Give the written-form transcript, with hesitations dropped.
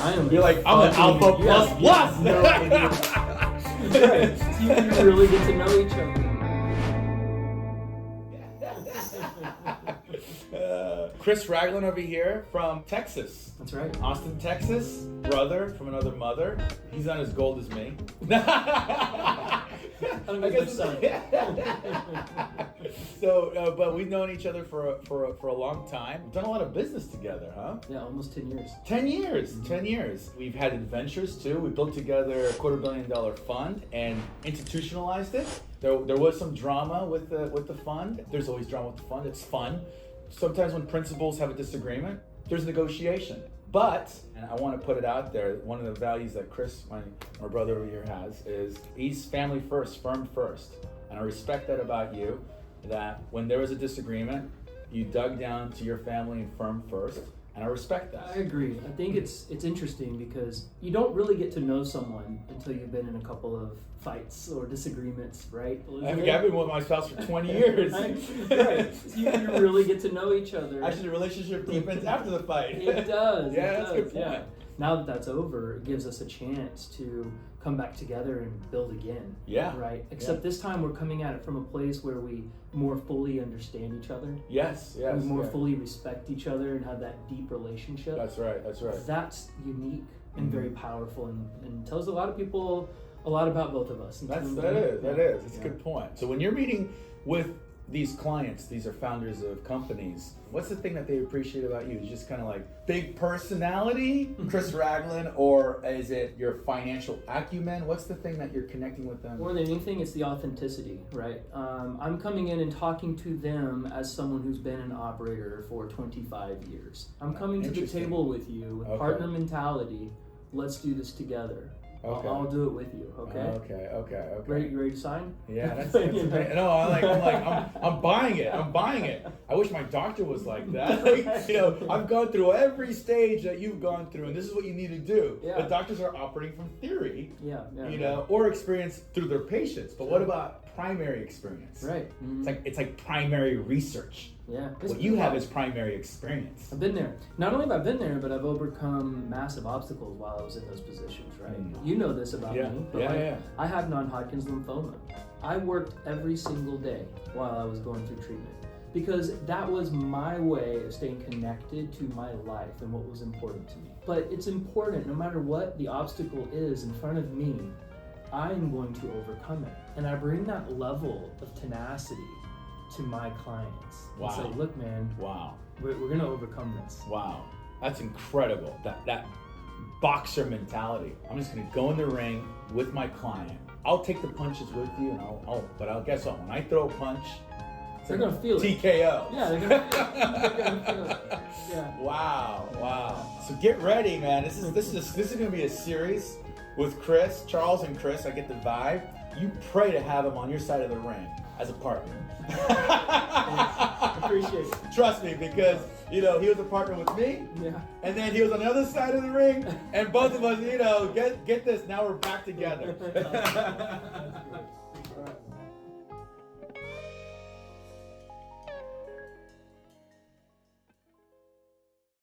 I am. You're like, I'm the alpha plus plus. No idea. Right. So you really get to know each other. Chris Ragland over here from Texas. That's right. Austin, Texas. Brother from another mother. He's not as gold as me. I don't know son. So, but we've known each other for a long time. We've done a lot of business together, huh? Yeah, almost 10 years. 10 years. 10 years. We've had adventures too. We built together a $250 million fund and institutionalized it. There was some drama with the fund. There's always drama with the fund. It's fun. Sometimes when principals have a disagreement, there's negotiation. But, and I want to put it out there, one of the values that Chris, my brother over here has, is he's family first, firm first. And I respect that about you, that when there was a disagreement, you dug down to your family and firm first. And I respect that. I agree. I think it's interesting because you don't really get to know someone until you've been in a couple of fights or disagreements, right? I've been with my spouse for 20 years. Right. You really get to know each other. Actually, the relationship deepens after the fight. It does. Yeah, it that's does. a good point. Yeah. Now that that's over, it gives us a chance to come back together and build again. Yeah. Right? Except this time we're coming at it from a place where we more fully understand each other. Yes. We more fully respect each other and have that deep relationship. That's right. That's unique and very powerful and tells a lot of people a lot about both of us. That is. It's a good point. So when you're meeting with these clients, these are founders of companies, what's the thing that they appreciate about you? Is just kind of like big personality, Chris Ragland, or is it your financial acumen? What's the thing that you're connecting with them? More than anything, it's the authenticity, right? I'm coming in and talking to them as someone who's been an operator for 25 years. I'm coming to the table with you with partner mentality. Let's do this together. Okay. I'll do it with you. Okay. Okay. You ready to sign? Yeah, that's amazing. No, I'm buying it. I wish my doctor was like that. I've gone through every stage that you've gone through, and this is what you need to do. Yeah. The doctors are operating from theory. Yeah. Or experience through their patients. But what about primary experience? Right. Mm-hmm. It's like primary research. Yeah. What you have is primary experience. I've been there. Not only have I been there, but I've overcome massive obstacles while I was in those positions, right? You know this about me, but I have non-Hodgkin's lymphoma. I worked every single day while I was going through treatment because that was my way of staying connected to my life and what was important to me. But it's important, no matter what the obstacle is in front of me, I'm going to overcome it. And I bring that level of tenacity to my clients. Wow. And say, look, man. Wow. We're gonna overcome this. Wow. That's incredible. That boxer mentality. I'm just gonna go in the ring with my client. I'll take the punches with you, and I'll guess what? When I throw a punch, they're gonna feel it. TKO. Yeah, they're gonna feel it. Yeah. Wow. So get ready, man. This is gonna be a series with Chris, Charles, and Chris. I get the vibe. You pray to have him on your side of the ring as a partner. Appreciate it. Trust me, because he was a partner with me. Yeah. And then he was on the other side of the ring, and both of us, get this. Now we're back together.